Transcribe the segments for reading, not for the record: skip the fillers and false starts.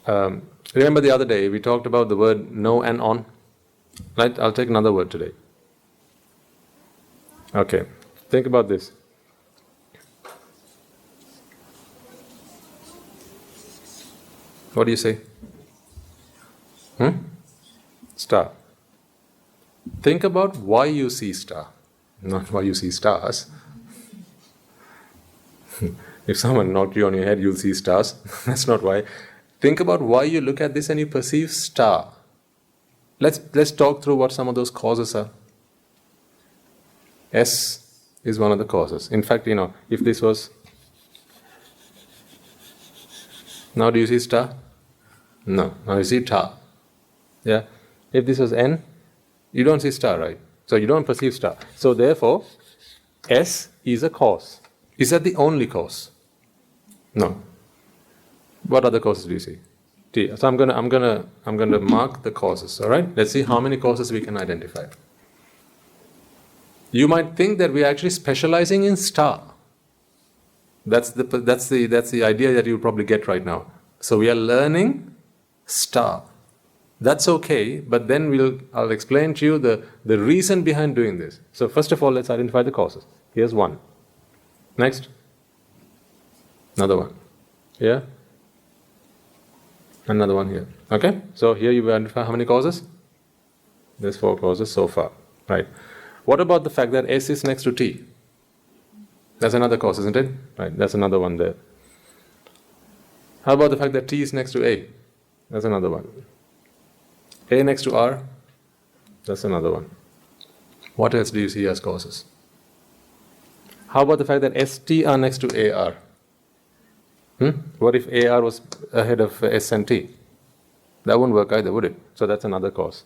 Remember the other day we talked about the word no and on? Right? I'll take another word today. Okay. Think about this. What do you say? Star. Think about why you see star, not why you see stars. If someone knocked you on your head, you'll see stars. That's not why. Think about why you look at this and you perceive star. Let's talk through what some of those causes are. S is one of the causes. In fact, if this was... Now do you see star? No. Now you see tar. Yeah? If this was N, you don't see star, right? So you don't perceive star. So therefore, S is a cause. Is that the only cause? No. What other causes do you see? T. So I'm gonna mark the causes. All right. Let's see how many causes we can identify. You might think that we're actually specializing in star. That's the idea that you'll probably get right now. So we are learning star. That's okay, but then I'll explain to you the reason behind doing this. So first of all, let's identify the causes. Here's one. Next. Another one. Here. Another one here. Okay? So here you identify how many causes? There's 4 causes so far. Right. What about the fact that S is next to T? That's another cause, isn't it? Right. That's another one there. How about the fact that T is next to A? That's another one. A next to R? That's another one. What else do you see as causes? How about the fact that ST are next to AR? What if AR was ahead of S and T? That wouldn't work either, would it? So that's another cause.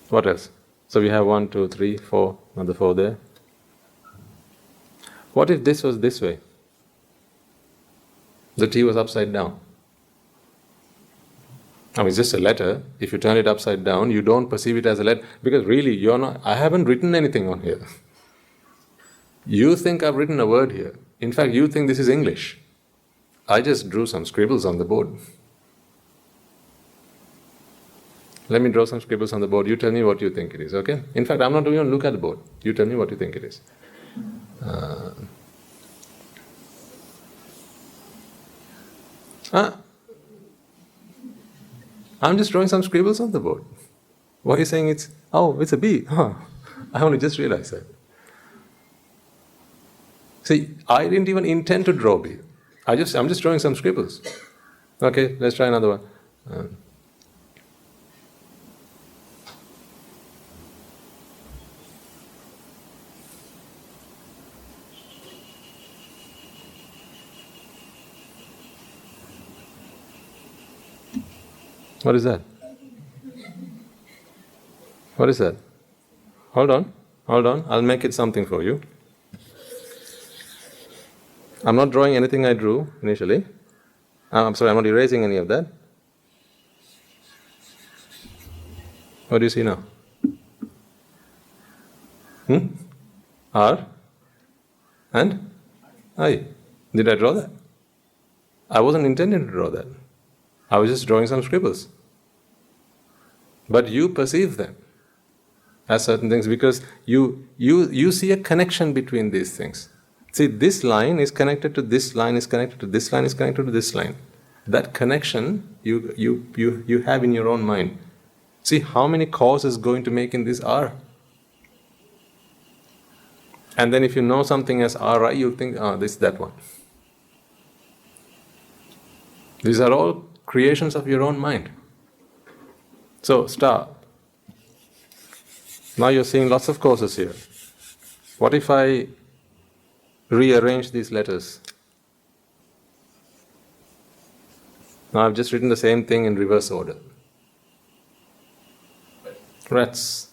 What else? So we have 1, 2, 3, 4, another 4 there. What if this was this way? The T was upside down. I mean, it's just a letter. If you turn it upside down, you don't perceive it as a letter. Because really, I haven't written anything on here. You think I've written a word here. In fact, you think this is English. I just drew some scribbles on the board. Let me draw some scribbles on the board. You tell me what you think it is, okay? In fact, I'm not even going to look at the board. You tell me what you think it is. I'm just drawing some scribbles on the board. Why are you saying it's a B? I only just realized that. See, I didn't even intend to draw B. I'm just drawing some scribbles. Okay, let's try another one. What is that? What is that? Hold on. I'll make it something for you. I'm not drawing anything I drew initially. I'm sorry, I'm not erasing any of that. What do you see now? R and I. Did I draw that? I wasn't intending to draw that. I was just drawing some scribbles. But you perceive them as certain things because you see a connection between these things. See, this line is connected to this line, is connected to this line, is connected to this line. That connection you have in your own mind. See how many causes going to make in this R. And then if you know something as Ri, you'll think, this is that one. These are all creations of your own mind. So, star. Now you're seeing lots of causes here. What if I rearrange these letters? Now I've just written the same thing in reverse order. Rats.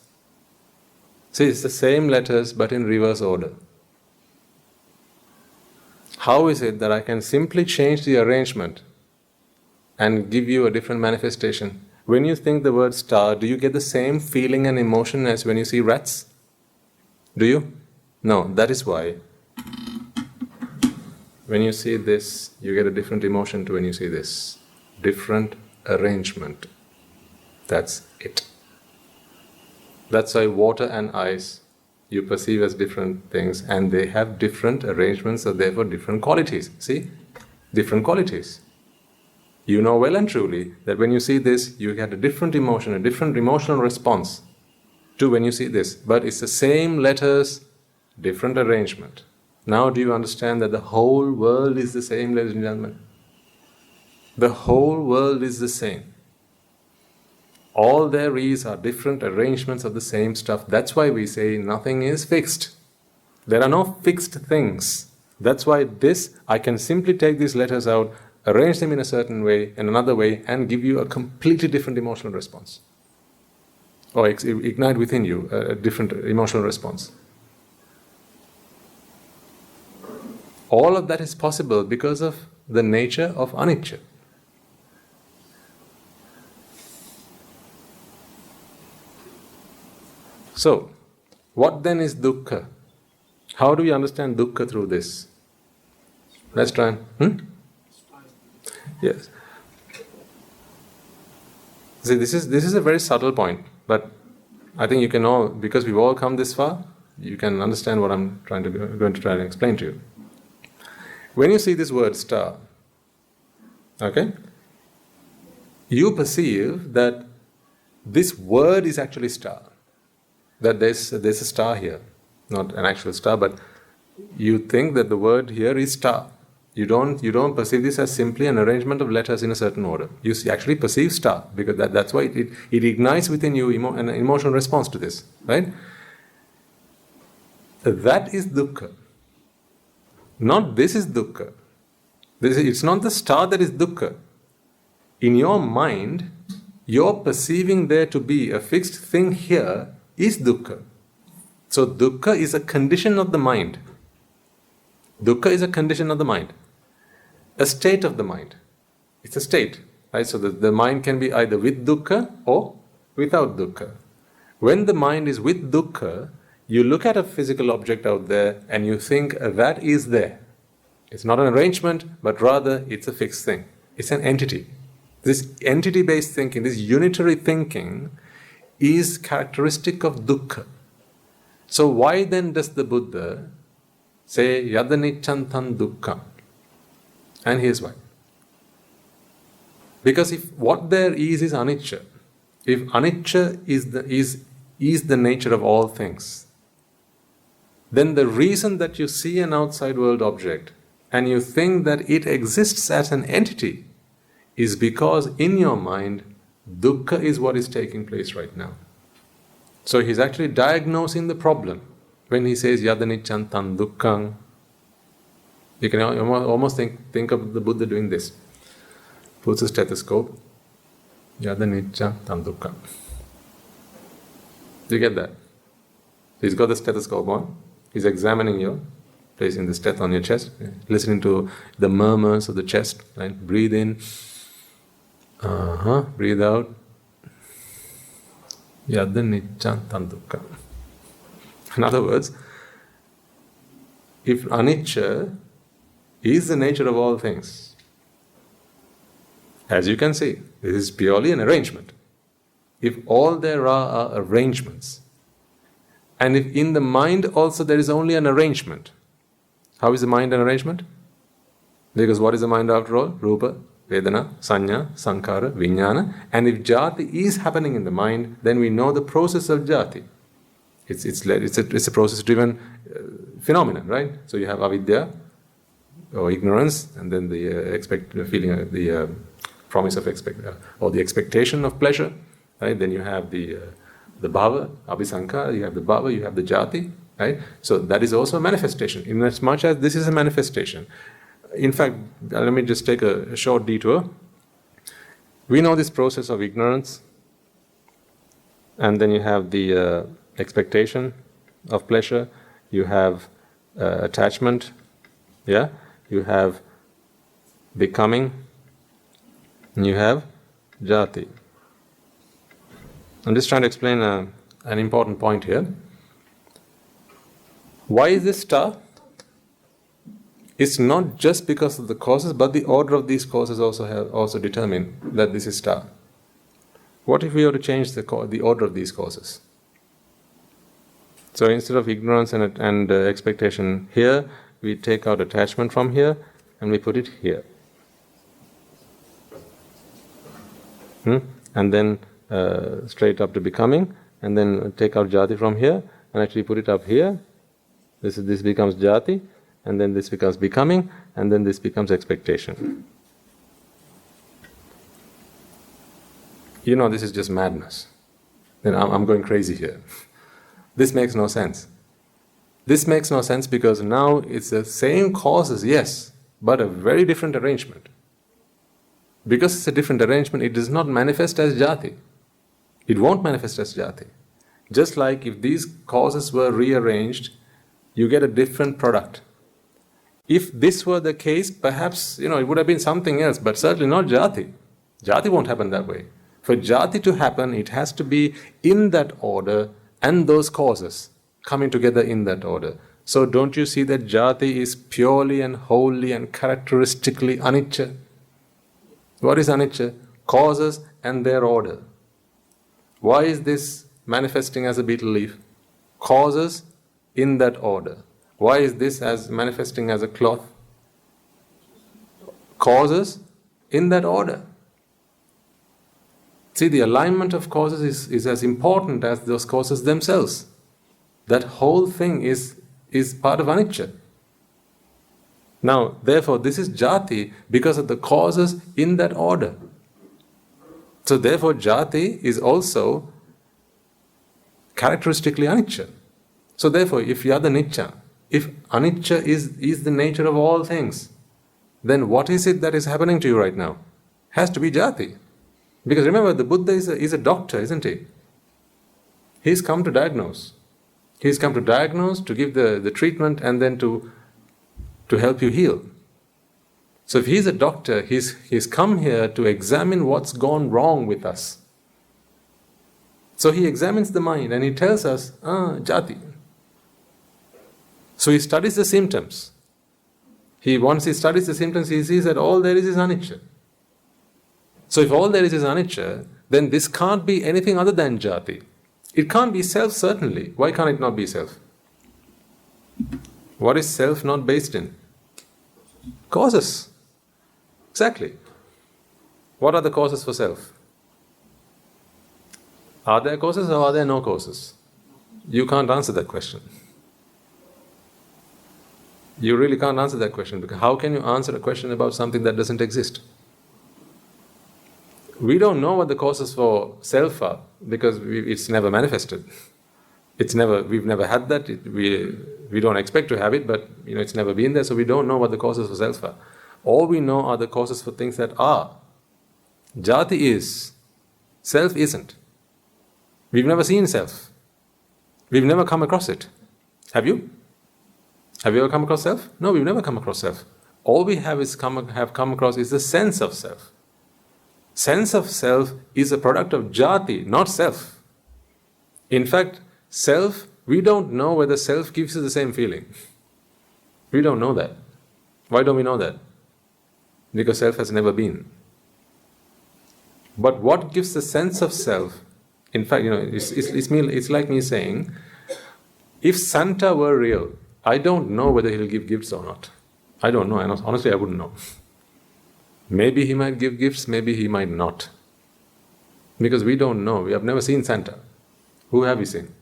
See, it's the same letters but in reverse order. How is it that I can simply change the arrangement and give you a different manifestation? When you think the word star, do you get the same feeling and emotion as when you see rats? Do you? No, that is why when you see this, you get a different emotion to when you see this. Different arrangement. That's it. That's why water and ice you perceive as different things, and they have different arrangements, so therefore different qualities. See? Different qualities. You know well and truly that when you see this, you get a different emotion, a different emotional response to when you see this. But it's the same letters, different arrangement. Now do you understand that the whole world is the same, ladies and gentlemen? The whole world is the same. All there is are different arrangements of the same stuff. That's why we say nothing is fixed. There are no fixed things. That's why I can simply take these letters out, arrange them in a certain way, in another way, and give you a completely different emotional response. Or ignite within you a different emotional response. All of that is possible because of the nature of anicca. So, what then is dukkha? How do we understand dukkha through this? Let's try and... Yes. See, this is a very subtle point, but I think you can all, because we've all come this far, you can understand what I'm going to try and explain to you. When you see this word star, okay, you perceive that this word is actually star. That there's a star here, not an actual star, but you think that the word here is star. You don't perceive this as simply an arrangement of letters in a certain order. You actually perceive star, because that's why it ignites within you an emotional response to this, right? That is dukkha. Not this is dukkha. It's not the star that is dukkha. In your mind, you're perceiving there to be a fixed thing here is dukkha. So dukkha is a condition of the mind. Dukkha is a condition of the mind. A state of the mind. It's a state. Right? So the mind can be either with dukkha or without dukkha. When the mind is with dukkha, you look at a physical object out there and you think that is there. It's not an arrangement, but rather it's a fixed thing. It's an entity. This entity-based thinking, this unitary thinking, is characteristic of dukkha. So why then does the Buddha say yadaniccantam dukkha? And here's why. Because if what there is anicca, if anicca is the nature of all things, then the reason that you see an outside world object and you think that it exists as an entity is because in your mind dukkha is what is taking place right now. So he's actually diagnosing the problem when he says yadaniccantam dukkham. You can almost think of the Buddha doing this. Puts a stethoscope. Yadaniccantam dukkham. Do you get that? He's got the stethoscope on. He's examining you, placing the steth on your chest, listening to the murmurs of the chest. Right? Breathe in. Breathe out. Yadaniccantam dukkham. In other words, if anicca is the nature of all things, as you can see, this is purely an arrangement. If all there are arrangements, and if in the mind also there is only an arrangement, how is the mind an arrangement? Because what is the mind after all? Rupa, Vedana, Sanya, Sankhara, Vijnana. And if jati is happening in the mind, then we know the process of jati. It's a process-driven phenomenon, right? So you have avidya, or ignorance, and then the promise of or the expectation of pleasure, right? Then you have the bhava, abhisankara, you have the bhava, you have the jati, right? So that is also a manifestation, in as much as this is a manifestation. In fact, let me just take a short detour. We know this process of ignorance, and then you have the expectation of pleasure, you have attachment, yeah, you have becoming, and you have jati. I'm just trying to explain an important point here. Why is this star? It's not just because of the causes, but the order of these causes also determine that this is star. What if we were to change the order of these causes? So instead of ignorance and expectation here, we take out attachment from here and we put it here. And then straight up to becoming, and then take out jati from here and actually put it up here. This becomes jati, and then this becomes becoming, and then this becomes expectation. You know, this is just madness. Then I'm going crazy here. This makes no sense. This makes no sense because now it's the same causes, yes, but a very different arrangement. Because it's a different arrangement, it does not manifest as jati. It won't manifest as jati. Just like if these causes were rearranged, you get a different product. If this were the case, perhaps, it would have been something else, but certainly not jati. Jati won't happen that way. For jati to happen, it has to be in that order and those causes coming together in that order. So don't you see that jati is purely and wholly and characteristically anicca? What is anicca? Causes and their order. Why is this manifesting as a betel leaf? Causes in that order. Why is this as manifesting as a cloth? Causes in that order. See, the alignment of causes is as important as those causes themselves. That whole thing is part of anicca. Now, therefore, this is jati because of the causes in that order. So, therefore, jati is also characteristically anicca. So, therefore, if yada nicca, if anicca is the nature of all things, then what is it that is happening to you right now? Has to be jati. Because remember, the Buddha is a doctor, isn't he? He's come to diagnose. He's come to diagnose, to give the treatment, and then to help you heal. So if he's a doctor, he's come here to examine what's gone wrong with us. So he examines the mind and he tells us, jati. So he studies the symptoms. Once he studies the symptoms, he sees that all there is anicca. So if all there is anicca, then this can't be anything other than jati. It can't be self, certainly. Why can't it not be self? What is self not based in? Causes. Exactly. What are the causes for self? Are there causes or are there no causes? You can't answer that question. You really can't answer that question, because how can you answer a question about something that doesn't exist? We don't know what the causes for self are because it's never manifested. We've never had that. We don't expect to have it, but it's never been there, so we don't know what the causes for self are. All we know are the causes for things that are. Jati is. Self isn't. We've never seen self. We've never come across it. Have you? Have you ever come across self? No, we've never come across self. All we have come across is the sense of self. Sense of self is a product of jati, not self. In fact, self, we don't know whether self gives you the same feeling. We don't know that. Why don't we know that? Because self has never been. But what gives the sense of self? In fact, it's like me saying, if Santa were real, I don't know whether he'll give gifts or not. I don't know. Honestly, I wouldn't know. Maybe he might give gifts, maybe he might not. Because we don't know. We have never seen Santa. Who have we seen?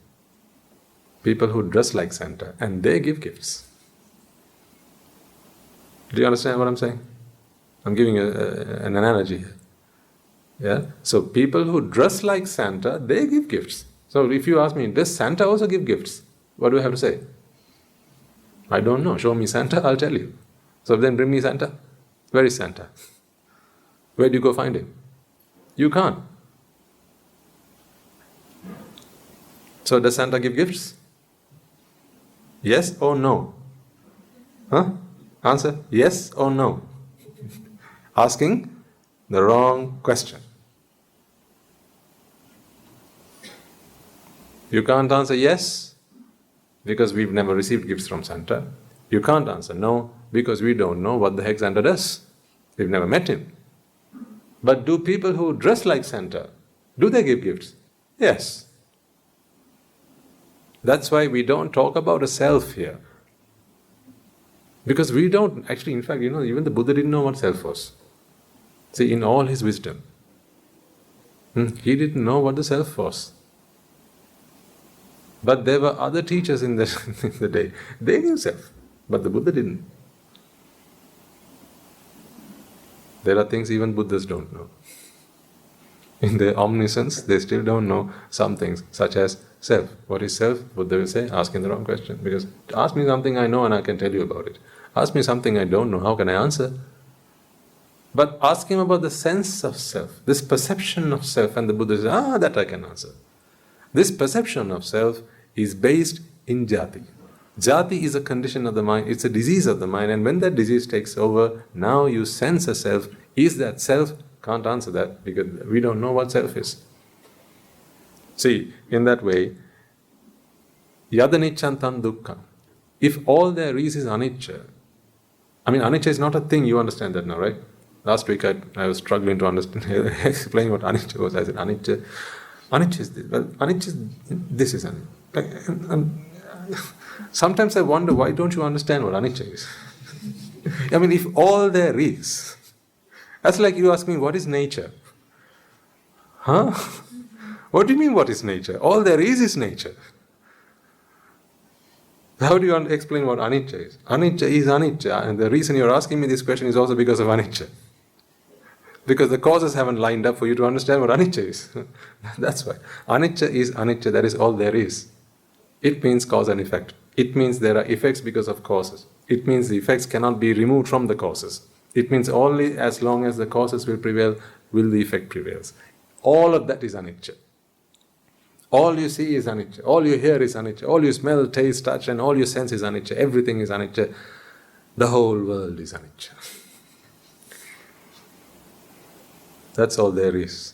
People who dress like Santa, and they give gifts. Do you understand what I'm saying? I'm giving you an analogy here. Yeah? So people who dress like Santa, they give gifts. So if you ask me, does Santa also give gifts? What do I have to say? I don't know. Show me Santa, I'll tell you. So then bring me Santa. Where is Santa? Where do you go find him? You can't. So does Santa give gifts? Yes or no? Huh? Answer, yes or no? Asking the wrong question. You can't answer yes because we've never received gifts from Santa. You can't answer no, because we don't know what the heck Santa does. We've never met him. But do people who dress like Santa, do they give gifts? Yes. That's why we don't talk about a self here. Because we don't, actually, in fact, even the Buddha didn't know what self was. See, in all his wisdom, he didn't know what the self was. But there were other teachers in the day. They knew self, but the Buddha didn't. There are things even Buddhas don't know. In their omniscience, they still don't know some things, such as self. What is self? Buddha will say, asking the wrong question. Because ask me something I know and I can tell you about it. Ask me something I don't know, how can I answer? But ask him about the sense of self, this perception of self, and the Buddha says, that I can answer. This perception of self is based in jati. Jati is a condition of the mind, it's a disease of the mind, and when that disease takes over, now you sense a self. Is that self? Can't answer that because we don't know what self is. See, in that way, yadanichantam dukkha. If all there is anicca, anicca is not a thing, you understand that now, right? Last week I was struggling to understand, explain what anicca was. I said anicca is this. Well, anicca is this is anicca. Sometimes I wonder, why don't you understand what anicca is? If all there is, that's like you ask me, what is nature? What do you mean, what is nature? All there is nature. How do you explain what anicca is? Anicca is anicca, and the reason you're asking me this question is also because of anicca. Because the causes haven't lined up for you to understand what anicca is. That's why. Anicca is anicca, that is all there is. It means cause and effect. It means there are effects because of causes. It means the effects cannot be removed from the causes. It means only as long as the causes will prevail, will the effect prevails. All of that is anicca. All you see is anicca. All you hear is anicca. All you smell, taste, touch, and all you sense is anicca. Everything is anicca. The whole world is anicca. That's all there is.